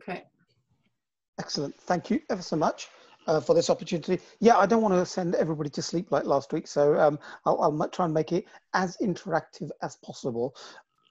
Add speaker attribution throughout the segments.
Speaker 1: Okay.
Speaker 2: Excellent. Thank you ever so much for this opportunity. Yeah, I don't want to send everybody to sleep like last week, so I'll try and make it as interactive as possible.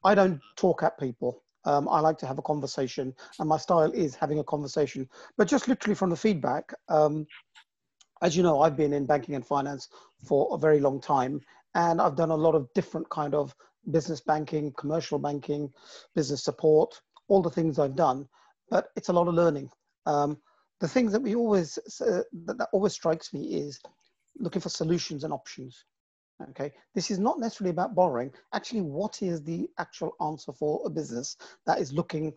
Speaker 2: I don't talk at people. I like to have a conversation, and my style is having a conversation. But just literally from the feedback, as you know, I've been in banking and finance for a very long time, and I've done a lot of different kind of business banking, commercial banking, business support, all the things I've done, but it's a lot of learning. The things that we always, that always strikes me is looking for solutions and options. Okay, this is not necessarily about borrowing. Actually, what is the actual answer for a business that is looking,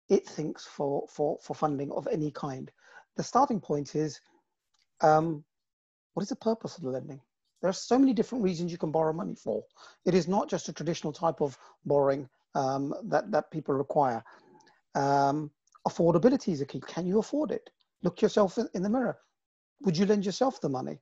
Speaker 2: it thinks, for funding of any kind? The starting point is, what is the purpose of the lending? There are so many different reasons you can borrow money for. It is not just a traditional type of borrowing that people require. Affordability is a key. Can you afford it? Look yourself in the mirror. Would you lend yourself the money?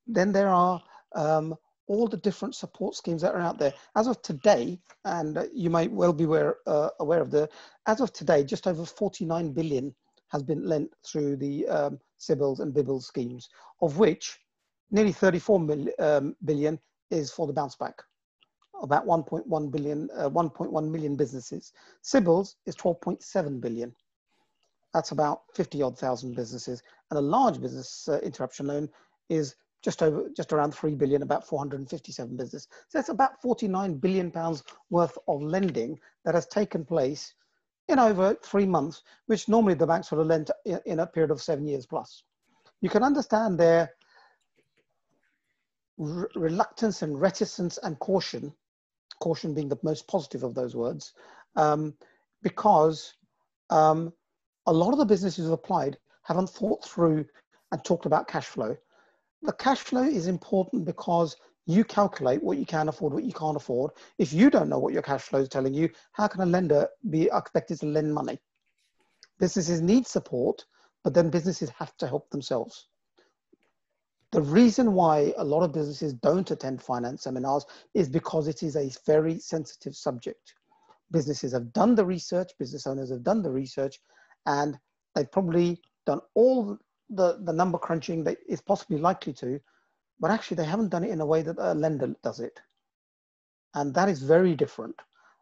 Speaker 2: Then there are all the different support schemes that are out there. As of today, and you might well be aware of as of today, just over 49 billion has been lent through the CBILS and BIBLS schemes, of which nearly 34 billion is for the bounce back. About 1.1 billion, 1.1 million businesses. CBILS is 12.7 billion. That's about 50 odd thousand businesses. And a large business interruption loan is just around 3 billion, about 457 businesses. So that's about 49 billion pounds worth of lending that has taken place in over 3 months, which normally the banks would have lent in a period of 7 years plus. You can understand their reluctance and reticence and caution being the most positive of those words, because a lot of the businesses who applied haven't thought through and talked about cash flow. The cash flow is important because you calculate what you can afford, what you can't afford. If you don't know what your cash flow is telling you, how can a lender be expected to lend money? Businesses need support, but then businesses have to help themselves. The reason why a lot of businesses don't attend finance seminars is because it is a very sensitive subject. Businesses have done the research, business owners have done the research, and they've probably done all the number crunching that is possibly likely to, but actually they haven't done it in a way that a lender does it. And that is very different.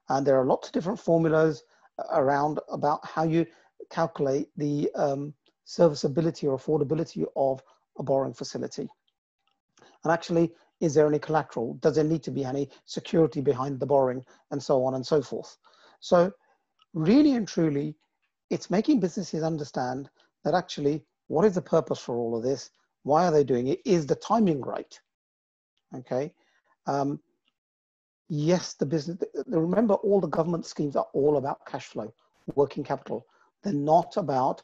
Speaker 2: And there are lots of different formulas around about how you calculate the serviceability or affordability of a borrowing facility. And actually, is there any collateral? Does there need to be any security behind the borrowing, and so on and so forth? So really and truly, it's making businesses understand that actually, what is the purpose for all of this? Why are they doing it? Is the timing right? Okay. Yes, the business, remember, all the government schemes are all about cash flow, working capital. They're not about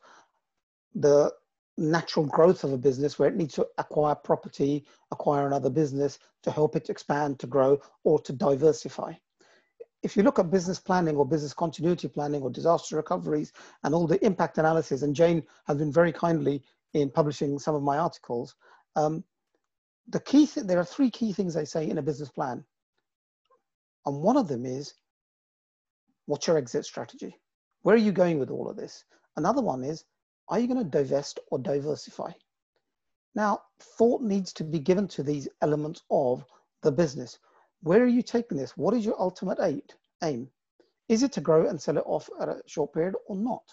Speaker 2: the natural growth of a business where it needs to acquire property, acquire another business to help it expand, to grow, or to diversify. If you look at business planning or business continuity planning or disaster recoveries and all the impact analysis, and Jane has been very kindly in publishing some of my articles, there are 3 key things they say in a business plan. And one of them is, what's your exit strategy? Where are you going with all of this? Another one is, are you going to divest or diversify? Now, thought needs to be given to these elements of the business. Where are you taking this? What is your ultimate aim? Is it to grow and sell it off at a short period or not?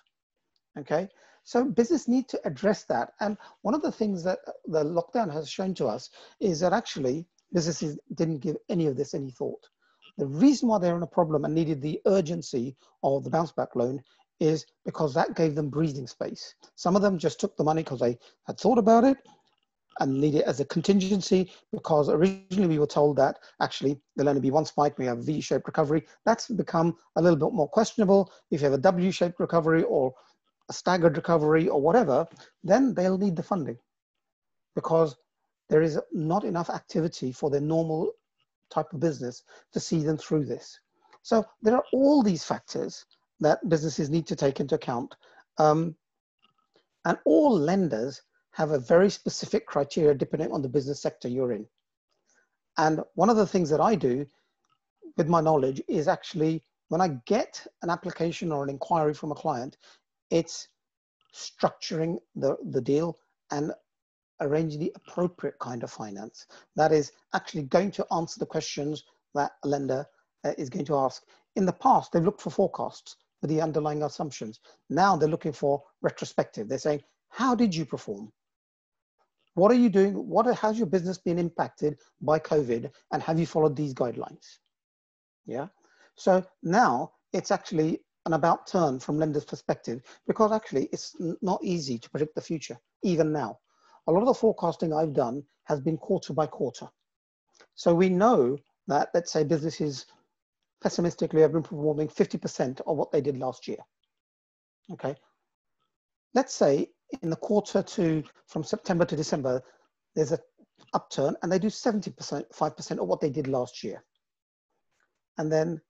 Speaker 2: Okay, so business need to address that. And one of the things that the lockdown has shown to us is that actually businesses didn't give any of this any thought. The reason why they're in a problem and needed the urgency of the bounce back loan is because that gave them breathing space. Some of them just took the money because they had thought about it and need it as a contingency, because originally we were told that actually there'll only be one spike, we have a V-shaped recovery. That's become a little bit more questionable. If you have a W-shaped recovery or a staggered recovery or whatever, then they'll need the funding because there is not enough activity for their normal type of business to see them through this. So there are all these factors that businesses need to take into account. And all lenders have a very specific criteria depending on the business sector you're in. And one of the things that I do with my knowledge is actually when I get an application or an inquiry from a client, it's structuring the deal and arranging the appropriate kind of finance that is actually going to answer the questions that a lender is going to ask. In the past, they've looked for forecasts with the underlying assumptions. Now they're looking for retrospective. They're saying, how did you perform? What are you doing? How's your business been impacted by COVID? And have you followed these guidelines? Yeah. So now it's actually an about turn from lenders' perspective, because actually it's not easy to predict the future, even now. A lot of the forecasting I've done has been quarter by quarter. So we know that, let's say, businesses pessimistically have been performing 50% of what they did last year. Okay. Let's say in the quarter from September to December, there's an upturn and they do 70%, 5% of what they did last year. And then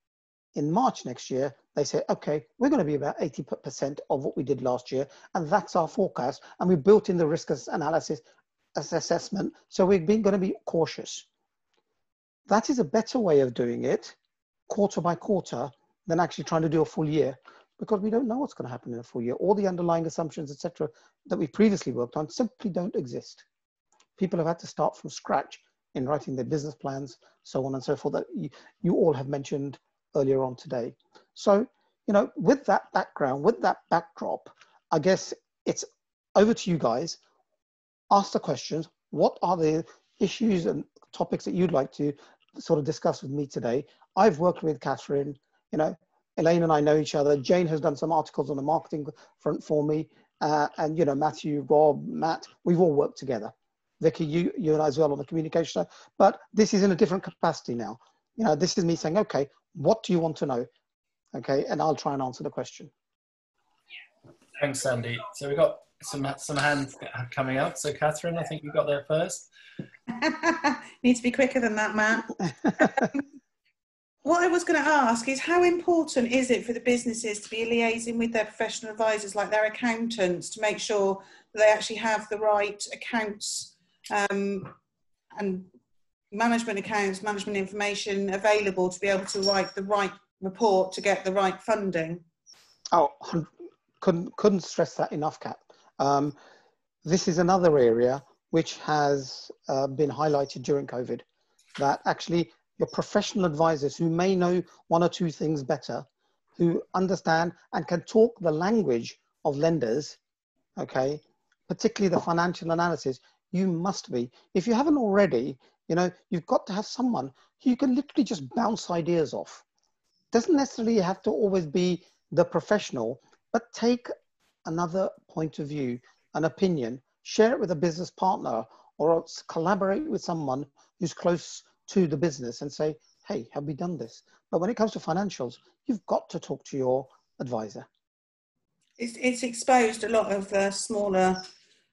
Speaker 2: in March next year, they say, okay, we're going to be about 80% of what we did last year. And that's our forecast. And we built in the risk analysis assessment. So we're going to be cautious. That is a better way of doing it, quarter by quarter, than actually trying to do a full year, because we don't know what's going to happen in a full year. All the underlying assumptions, etc., that we previously worked on simply don't exist. People have had to start from scratch in writing their business plans, so on and so forth, that you all have mentioned earlier on today. So, you know, with that background, with that backdrop, I guess it's over to you guys. Ask the questions. What are the issues and topics that you'd like to sort of discuss with me today? I've worked with Catherine, you know, Elaine and I know each other. Jane has done some articles on the marketing front for me. And, you know, Matthew, Rob, Matt, we've all worked together. Vicky, you and I as well on the communication side. But this is in a different capacity now. You know, this is me saying, okay, what do you want to know? Okay, and I'll try and answer the question.
Speaker 1: Thanks, Sandy. So we've got some hands coming up. So Catherine, I think you got there first.
Speaker 3: Need to be quicker than that, Matt. What I was going to ask is, how important is it for the businesses to be liaising with their professional advisors, like their accountants, to make sure that they actually have the right accounts and management accounts, management information available to be able to write the right report to get the right funding? Oh,
Speaker 2: couldn't stress that enough, Kat. This is another area which has been highlighted during COVID, that actually your professional advisors who may know one or two things better, who understand and can talk the language of lenders, okay, particularly the financial analysis, you must be. If you haven't already, you know, you've got to have someone who you can literally just bounce ideas off. Doesn't necessarily have to always be the professional, but take another point of view, an opinion, share it with a business partner, or else collaborate with someone who's close to the business and say, hey, have we done this? But when it comes to financials, you've got to talk to your advisor.
Speaker 3: It's exposed a lot of the smaller,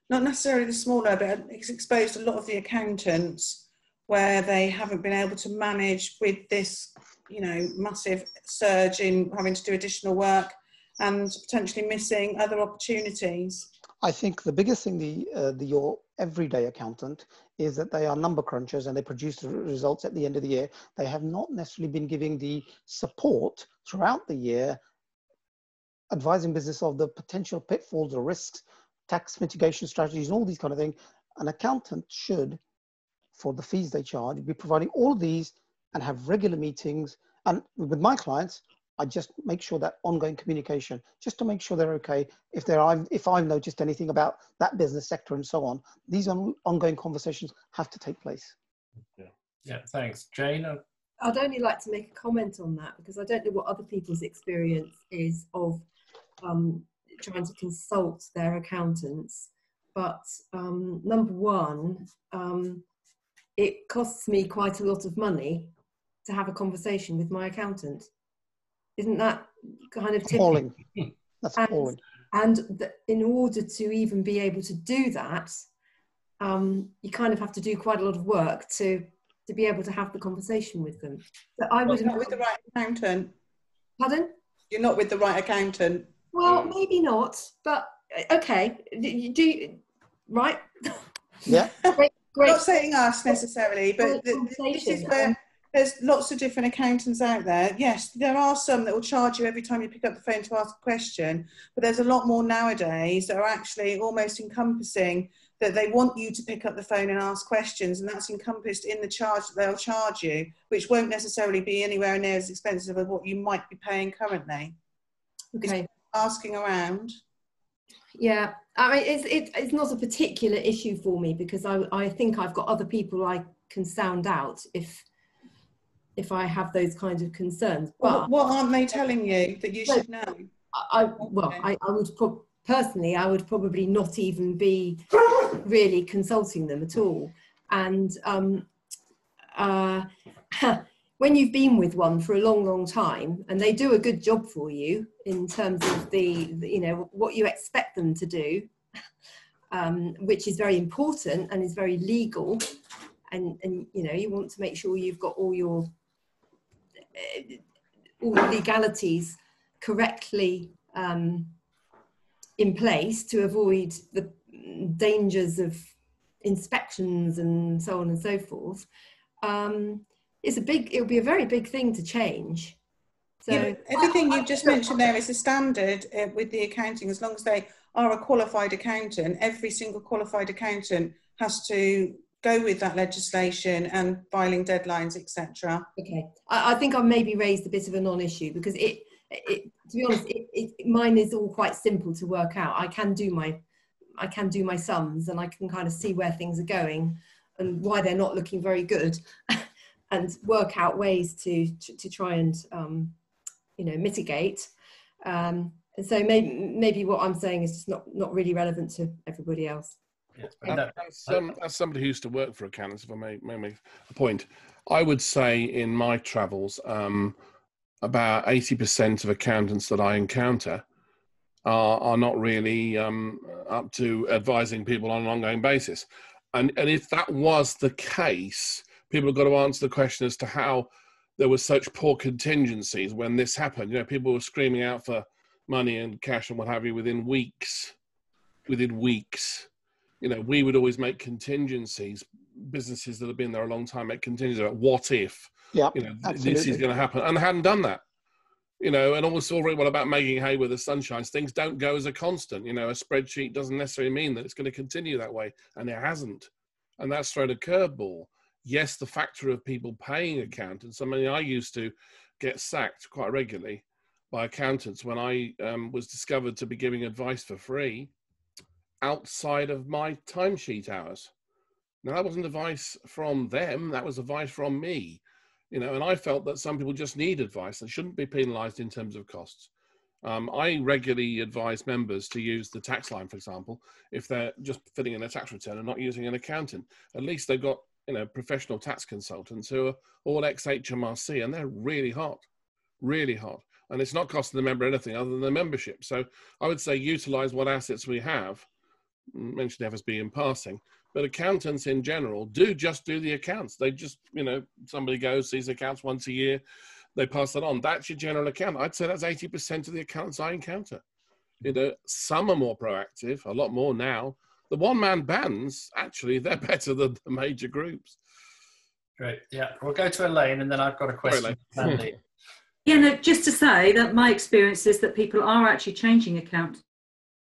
Speaker 3: not necessarily the smaller, but it's exposed a lot of the accountants where they haven't been able to manage with this, you know, massive surge in having to do additional work and potentially missing other opportunities.
Speaker 2: I think the biggest thing your everyday accountant is that they are number crunchers and they produce the results at the end of the year. They have not necessarily been giving the support throughout the year, advising business of the potential pitfalls or risks, tax mitigation strategies, and all these kind of things. An accountant should, for the fees they charge, be providing all of these and have regular meetings. And with my clients, I just make sure that ongoing communication, just to make sure they're okay. If I've noticed anything about that business sector and so on, these ongoing conversations have to take place.
Speaker 1: Yeah, thanks. Jane?
Speaker 4: I'd only like to make a comment on that, because I don't know what other people's experience is of trying to consult their accountants. But number one, it costs me quite a lot of money to have a conversation with my accountant. Isn't that kind of
Speaker 2: appalling? That's appalling.
Speaker 4: And in order to even be able to do that, you kind of have to do quite a lot of work to be able to have the conversation with them. So I would
Speaker 3: not with the right accountant.
Speaker 4: Pardon?
Speaker 3: You're not with the right accountant.
Speaker 4: Well, maybe not, but okay. Do you, right?
Speaker 2: Yeah.
Speaker 4: Great.
Speaker 3: Not saying us necessarily, but this is where there's lots of different accountants out there. Yes, there are some that will charge you every time you pick up the phone to ask a question, but there's a lot more nowadays that are actually almost encompassing that they want you to pick up the phone and ask questions, and that's encompassed in the charge that they'll charge you, which won't necessarily be anywhere near as expensive as what you might be paying currently.
Speaker 4: Okay.
Speaker 3: It's asking around.
Speaker 4: Yeah, I mean, it's not a particular issue for me because I think I've got other people I can sound out if I have those kinds of concerns. But
Speaker 3: what aren't they telling you that you should know?
Speaker 4: I would personally, I would probably not even be really consulting them at all. And when you've been with one for a long time and they do a good job for you in terms of the you know, what you expect them to do, which is very important and is very legal, and you know, you want to make sure you've got all the legalities correctly in place to avoid the dangers of inspections and so on and so forth. It'll be a very big thing to change. So
Speaker 3: yeah, everything you've just mentioned there is a standard with the accounting. As long as they are a qualified accountant, every single qualified accountant has to go with that legislation and filing deadlines, etc.
Speaker 4: Okay, I think I've maybe raised a bit of a non-issue because to be honest, mine is all quite simple to work out. I can do my sums and I can kind of see where things are going and why they're not looking very good, and work out ways to try and you know, mitigate. And so maybe what I'm saying is just not really relevant to everybody else.
Speaker 5: As somebody who used to work for accountants, if I may make a point, I would say in my travels, about 80% of accountants that I encounter are not really up to advising people on an ongoing basis. And if that was the case, people have got to answer the question as to how there was such poor contingencies when this happened. You know, people were screaming out for money and cash and what have you within weeks. You know, we would always make contingencies. Businesses that have been there a long time make contingencies about what if,
Speaker 2: yeah,
Speaker 5: you know,
Speaker 2: absolutely.
Speaker 5: this is going to happen, and hadn't done that. You know, and always all very well about making hay where the sun shines. Things don't go as a constant. You know, a spreadsheet doesn't necessarily mean that it's going to continue that way, and it hasn't. And that's thrown a curveball. Yes, the factor of people paying accountants. I mean, I used to get sacked quite regularly by accountants when I was discovered to be giving advice for free outside of my timesheet hours. Now, that wasn't advice from them. That was advice from me. You know, and I felt that some people just need advice and shouldn't be penalised in terms of costs. I regularly advise members to use the tax line, for example, if they're just filling in a tax return and not using an accountant. At least they've got, you know, professional tax consultants who are all ex-HMRC, and they're really hot. And it's not costing the member anything other than the membership. So I would say utilise what assets we have. Mentioned FSB in passing, but accountants in general do the accounts. They just, you know, somebody goes, sees accounts once a year, they pass that on. That's your general account. I'd say that's 80% of the accountants I encounter. You know, some are more proactive, a lot more now. The one-man bands, actually, they're better than the major groups.
Speaker 1: Great. Yeah, we'll go to Elaine, and then I've got a question for Sandy.
Speaker 6: Yeah, no, just to say that my experience is that people are actually changing accounts.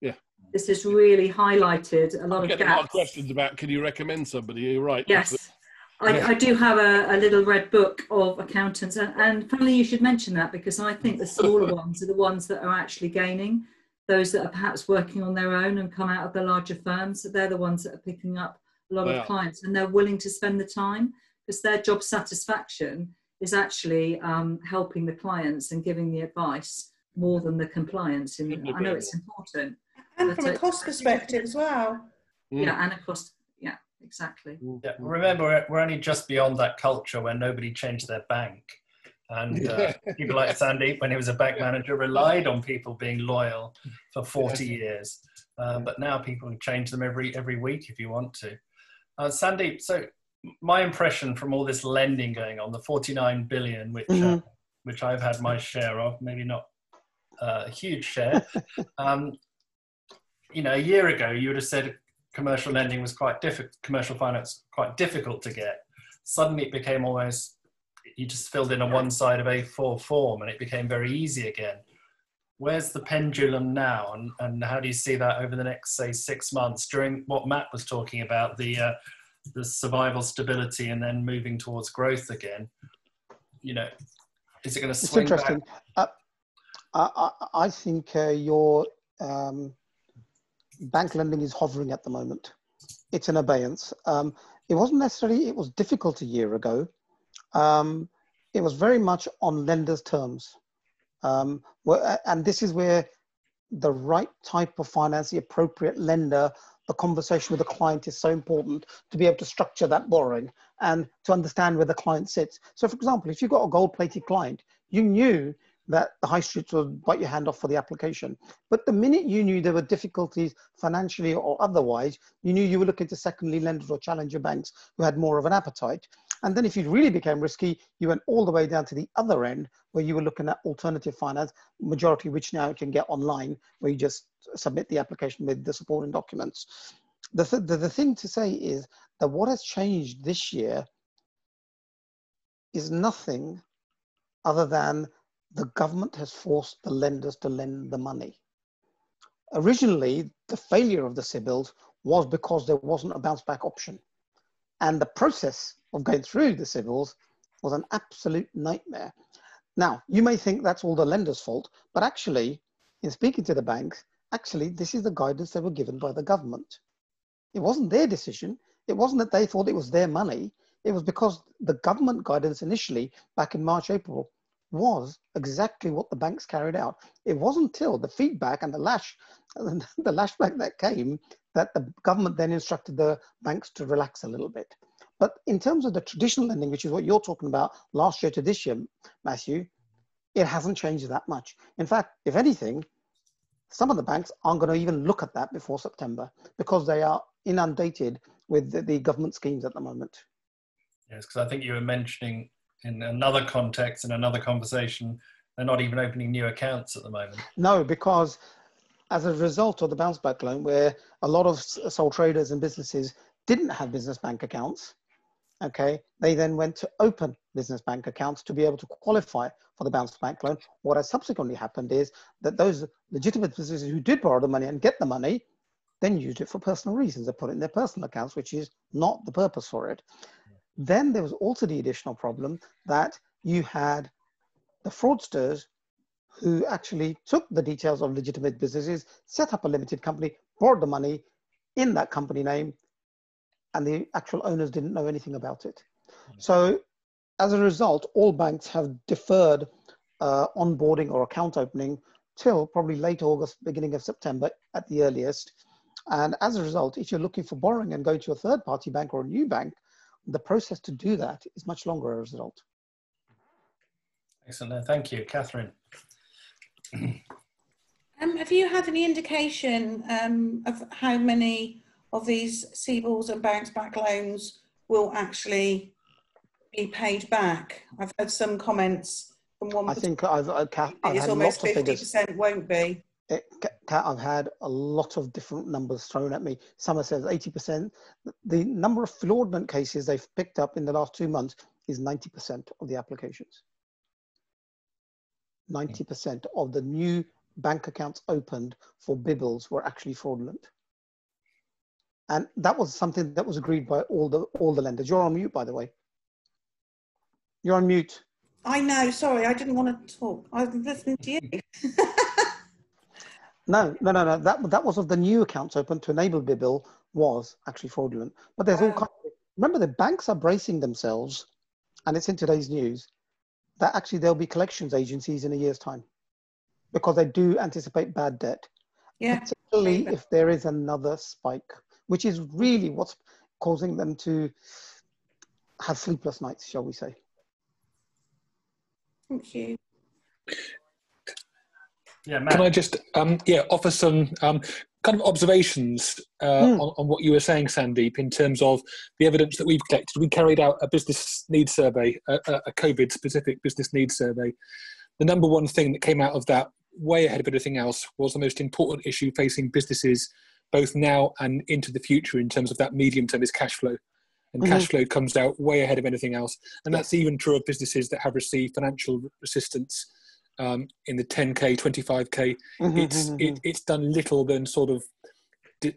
Speaker 5: Yeah.
Speaker 6: This has really highlighted a lot of gaps.
Speaker 5: A lot of questions about, can you recommend somebody? You're right.
Speaker 6: Yes. I do have a little red book of accountants, and funnily you should mention that, because I think the smaller ones are the ones that are actually gaining. Those that are perhaps working on their own and come out of the larger firms, so they're the ones that are picking up a lot of clients, and they're willing to spend the time because their job satisfaction is actually helping the clients and giving the advice more than the compliance. I know it's important.
Speaker 3: And from a cost perspective as well.
Speaker 6: Yeah, and a cost. Yeah, exactly.
Speaker 1: Yeah, remember, we're only just beyond that culture where nobody changed their bank. And people like Sandeep, when he was a bank manager, relied on people being loyal for 40 years. But now people can change them every week if you want to. Sandeep, so my impression from all this lending going on, the 49 billion, which I've had my share of, maybe not a huge share. You know, a year ago, you would have said commercial lending was quite difficult, commercial finance quite difficult to get. Suddenly it became almost you just filled in a one side of A4 form and it became very easy again. Where's the pendulum now, and how do you see that over the next, say, 6 months, during what Matt was talking about, the survival stability and then moving towards growth again? You know, is it going to swing back?
Speaker 2: It's interesting. I think your bank lending is hovering at the moment. It's in abeyance. It wasn't necessarily, it was difficult a year ago. It was very much on lenders' terms. And this is where the right type of finance, the appropriate lender, the conversation with the client is so important to be able to structure that borrowing and to understand where the client sits. So for example, if you've got a gold-plated client, you knew that the high streets would bite your hand off for the application. But the minute you knew there were difficulties financially or otherwise, you knew you were looking to secondary lenders or challenger banks who had more of an appetite. And then if you really became risky, you went all the way down to the other end where you were looking at alternative finance, majority of which now you can get online, where you just submit the application with the supporting documents. The thing to say is that what has changed this year is nothing other than the government has forced the lenders to lend the money. Originally, the failure of the CBILS was because there wasn't a bounce back option. And the process of going through the CBILS was an absolute nightmare. Now, you may think that's all the lender's fault, but actually, in speaking to the banks, actually, this is the guidance they were given by the government. It wasn't their decision. It wasn't that they thought it was their money. It was because the government guidance initially, back in March, April, was exactly what the banks carried out. It wasn't until the feedback and the lashback that came that the government then instructed the banks to relax a little bit. But in terms of the traditional lending, which is what you're talking about, last year to this year, Matthew, it hasn't changed that much. In fact, if anything, some of the banks aren't going to even look at that before September because they are inundated with the government schemes at the moment.
Speaker 1: Yes, because I think you were mentioning in another context, in another conversation, they're not even opening new accounts at the moment.
Speaker 2: No, because as a result of the bounce back loan, where a lot of sole traders and businesses didn't have business bank accounts, okay, they then went to open business bank accounts to be able to qualify for the bounce back loan. What has subsequently happened is that those legitimate businesses who did borrow the money and get the money, then used it for personal reasons. They put it in their personal accounts, which is not the purpose for it. Then there was also the additional problem that you had the fraudsters who actually took the details of legitimate businesses, set up a limited company, borrowed the money in that company name, and the actual owners didn't know anything about it. So as a result, all banks have deferred onboarding or account opening till probably late August, beginning of September at the earliest. And as a result, if you're looking for borrowing and going to a third-party bank or a new bank, the process to do that is much longer as a result.
Speaker 1: Excellent. Thank you. Catherine.
Speaker 3: Have you had any indication of how many of these CBILS and bounce back loans will actually be paid back? I've heard some comments from one.
Speaker 2: I think I've had
Speaker 3: almost
Speaker 2: lots of figures.
Speaker 3: 50% won't be.
Speaker 2: I've had a lot of different numbers thrown at me. Some have said 80%. The number of fraudulent cases they've picked up in the last 2 months is 90% of the applications. 90% of the new bank accounts opened for BBLs were actually fraudulent. And that was something that was agreed by all the lenders. You're on mute, by the way. You're on mute.
Speaker 3: I know, sorry, I didn't want to talk. I was listening to you.
Speaker 2: No. That was of the new accounts open to enable BBL was actually fraudulent. But there's all kinds of, remember the banks are bracing themselves, and it's in today's news, that actually there'll be collections agencies in a year's time because they do anticipate bad debt.
Speaker 3: Yeah.
Speaker 2: Particularly if there is another spike, which is really what's causing them to have sleepless nights, shall we say.
Speaker 3: Thank you.
Speaker 1: Yeah, Matt.
Speaker 7: Can I just offer some kind of observations on what you were saying, Sandeep, in terms of the evidence that we've collected? We carried out a business needs survey, a COVID-specific business needs survey. The number one thing that came out of that, way ahead of everything else, was the most important issue facing businesses both now and into the future in terms of that medium term is cash flow. and cash flow comes out way ahead of anything else. And that's even true of businesses that have received financial assistance in the 10K, 25K. It's done little than sort of,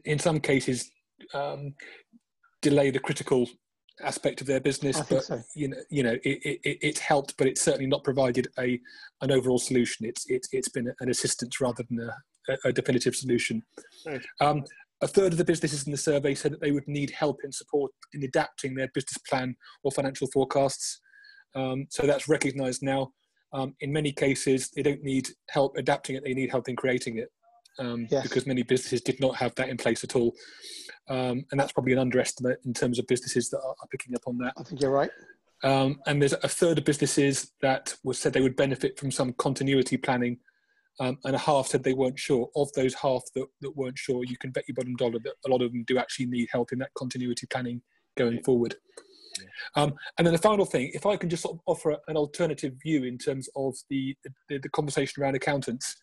Speaker 7: in some cases, delay the critical aspect of their business, but so. It's helped, but it's certainly not provided an overall solution. It's been an assistance rather than a definitive solution. Right. A third of the businesses in the survey said that they would need help and support in adapting their business plan or financial forecasts. So that's recognised now. In many cases, they don't need help adapting it; they need help in creating it. Because many businesses did not have that in place at all. And that's probably an underestimate in terms of businesses that are picking up on that.
Speaker 2: I think you're right.
Speaker 7: And there's a third of businesses that said they would benefit from some continuity planning, and a half said they weren't sure. Of those half that weren't sure, you can bet your bottom dollar that a lot of them do actually need help in that continuity planning going forward. And then the final thing, if I can just sort of offer an alternative view in terms of the conversation around accountants.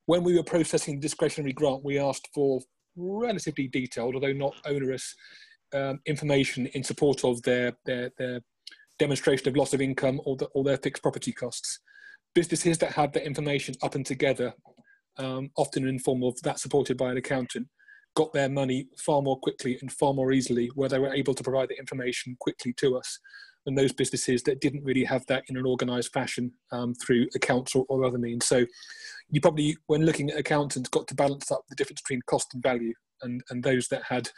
Speaker 7: When we were processing the discretionary grant, we asked for relatively detailed, although not onerous, information in support of their demonstration of loss of income or their fixed property costs. Businesses that had that information up and together, often in form of that supported by an accountant, got their money far more quickly and far more easily, where they were able to provide the information quickly to us, than those businesses that didn't really have that in an organised fashion through accounts or other means. So you probably, when looking at accountants, got to balance up the difference between cost and value. And those that had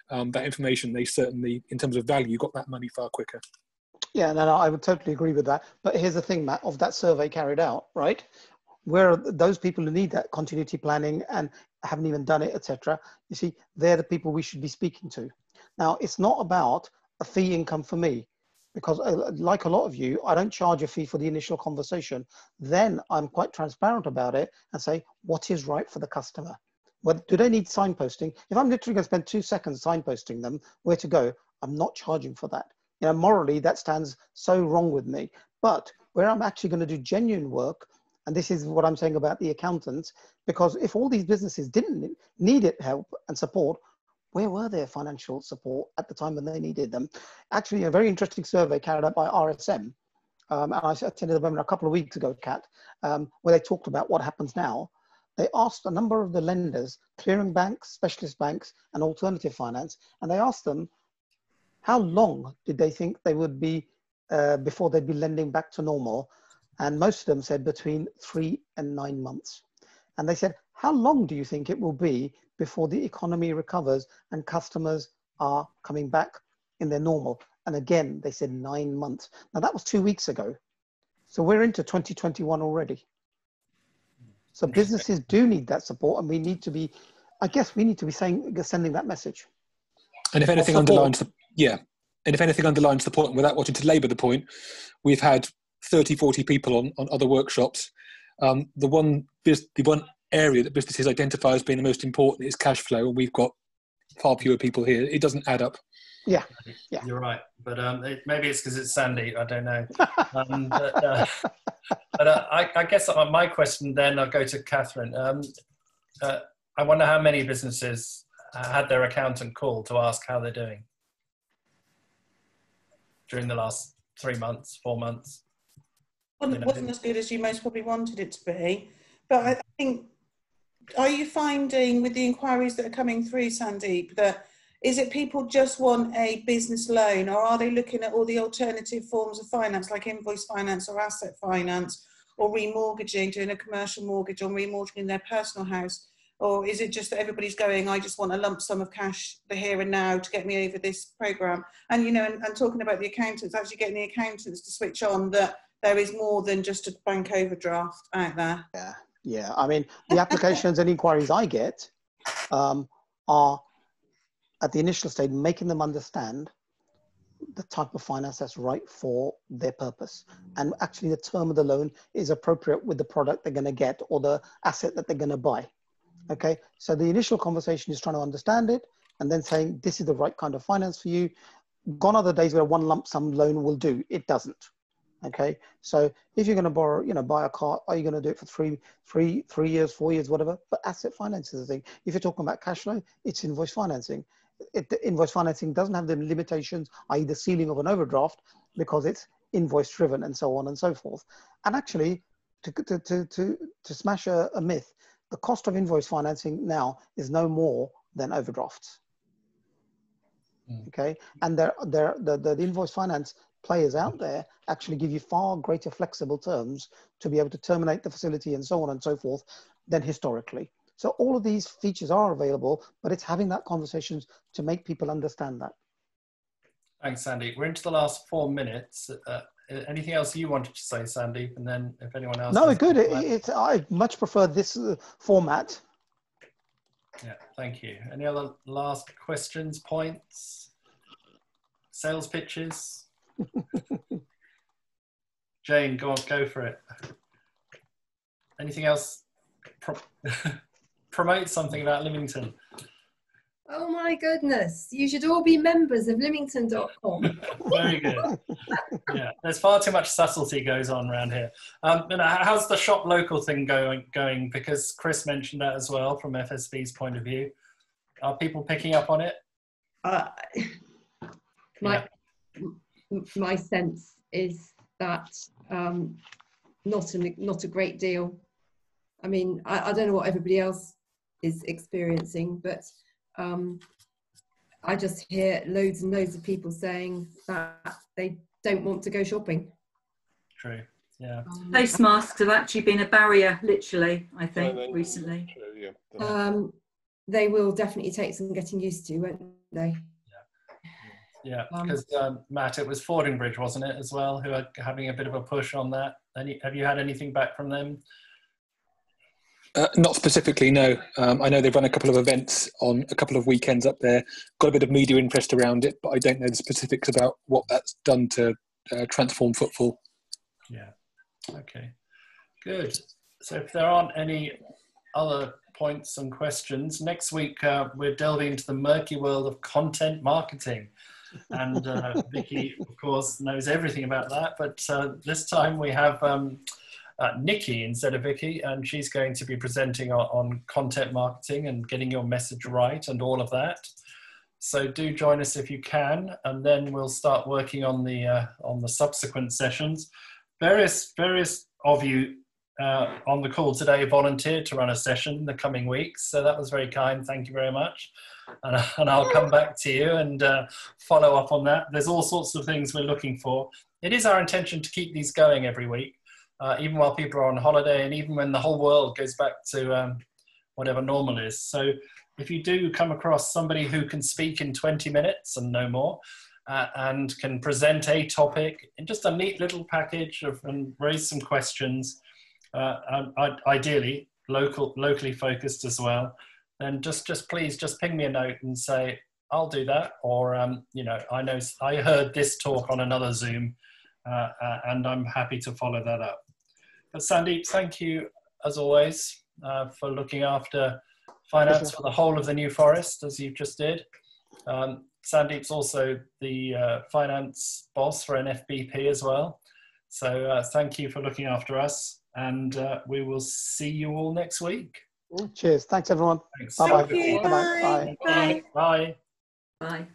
Speaker 7: that information, they certainly, in terms of value, got that money far quicker.
Speaker 2: Yeah, no, I would totally agree with that. But here's the thing, Matt, of that survey carried out, right? Where are those people who need that continuity planning and haven't even done it, etc. You see, they're the people we should be speaking to. Now, it's not about a fee income for me, because like a lot of you, I don't charge a fee for the initial conversation. Then I'm quite transparent about it and say, what is right for the customer? What, do they need signposting? If I'm literally going to spend 2 seconds signposting them where to go, I'm not charging for that. You know, morally, that stands so wrong with me. But where I'm actually going to do genuine work, and this is what I'm saying about the accountants, because if all these businesses didn't need it, help and support, where were their financial support at the time when they needed them? Actually, a very interesting survey carried out by RSM, and I attended them a couple of weeks ago, Kat, where they talked about what happens now. They asked a number of the lenders, clearing banks, specialist banks, and alternative finance, and they asked them, how long did they think they would be before they'd be lending back to normal? And most of them said between 3 and 9 months. And they said, how long do you think it will be before the economy recovers and customers are coming back in their normal? And again, they said 9 months. Now that was 2 weeks ago. So we're into 2021 already. So businesses do need that support, and we need to be, I guess we need to be sending that message.
Speaker 7: And if anything underlines the point, without wanting to labour the point, we've had 30, 40 people on other workshops. The one area that businesses identify as being the most important is cash flow, and we've got far fewer people here. It doesn't add up.
Speaker 2: Yeah.
Speaker 1: You're right, but maybe it's because it's Sandeep. I don't know. But I guess my question then, I'll go to Catherine. I wonder how many businesses had their accountant call to ask how they're doing during the last 3 months, 4 months.
Speaker 3: Well, it wasn't as good as you most probably wanted it to be. But I think, are you finding with the inquiries that are coming through, Sandeep, that is it people just want a business loan, or are they looking at all the alternative forms of finance like invoice finance or asset finance, or remortgaging, doing a commercial mortgage or remortgaging their personal house? Or is it just that everybody's going, I just want a lump sum of cash, the here and now, to get me over this programme? And, you know, and talking about the accountants, actually getting the accountants to switch on that there is more than just a bank overdraft out there.
Speaker 2: Yeah. I mean, the applications and inquiries I get are at the initial stage, making them understand the type of finance that's right for their purpose. And actually the term of the loan is appropriate with the product they're going to get or the asset that they're going to buy. Okay, so the initial conversation is trying to understand it and then saying, this is the right kind of finance for you. Gone are the days where one lump sum loan will do. It doesn't. Okay, so if you're going to borrow, you know, buy a car, are you going to do it for three years, 4 years, whatever? But asset finance is the thing. If you're talking about cash flow, it's invoice financing. the invoice financing doesn't have the limitations, i.e. the ceiling of an overdraft, because it's invoice driven and so on and so forth. And actually, to smash a myth, the cost of invoice financing now is no more than overdrafts. Okay, and the invoice finance players out there actually give you far greater flexible terms to be able to terminate the facility and so on and so forth than historically. So all of these features are available, but it's having that conversation to make people understand that.
Speaker 1: Thanks, Sandeep. We're into the last 4 minutes. Anything else you wanted to say, Sandeep? And then if anyone else...
Speaker 2: No, good. I much prefer this format.
Speaker 1: Yeah, thank you. Any other last questions, points? Sales pitches? Jane, go for it. Anything else? Promote something about Lymington.
Speaker 4: Oh my goodness, you should all be members of lymington.com.
Speaker 1: Very good. Yeah, there's far too much subtlety goes on around here. How's the shop local thing going? Because Chris mentioned that as well from FSB's point of view. Are people picking up on it?
Speaker 4: My sense is that not a great deal. I mean, I don't know what everybody else is experiencing, but I just hear loads and loads of people saying that they don't want to go shopping.
Speaker 1: True, yeah.
Speaker 6: Face masks have actually been a barrier, literally, I think, recently.
Speaker 5: True, yeah.
Speaker 4: They will definitely take some getting used to, won't they?
Speaker 1: Yeah, because Matt, it was Fordingbridge, wasn't it, as well, who are having a bit of a push on that. Have you had anything back from them?
Speaker 7: Not specifically, no. I know they've run a couple of events on a couple of weekends up there, got a bit of media interest around it, but I don't know the specifics about what that's done to transform footfall.
Speaker 1: Yeah, okay, good. So if there aren't any other points and questions, next week we're delving into the murky world of content marketing. And Vicky, of course, knows everything about that, but this time we have Nikki instead of Vicky, and she's going to be presenting on content marketing and getting your message right and all of that. So do join us if you can, and then we'll start working on the subsequent sessions. Various of you on the call today volunteered to run a session in the coming weeks, so that was very kind. Thank you very much. And I'll come back to you and follow up on that. There's all sorts of things we're looking for. It is our intention to keep these going every week. Even while people are on holiday and even when the whole world goes back to whatever normal is. So if you do come across somebody who can speak in 20 minutes and no more and can present a topic in just a neat little package and raise some questions, ideally locally focused as well, then just please just ping me a note and say, I'll do that. Or, you know, I heard this talk on another Zoom and I'm happy to follow that up. But Sandeep, thank you as always for looking after finance for the whole of the New Forest, as you just did. Sandeep's also the finance boss for NFBP as well. So thank you for looking after us, and we will see you all next week.
Speaker 2: Cheers. Thanks, everyone.
Speaker 1: Thanks.
Speaker 2: Bye-bye.
Speaker 3: Thank you.
Speaker 2: Bye-bye. Bye.
Speaker 1: Bye. Bye.
Speaker 6: Bye.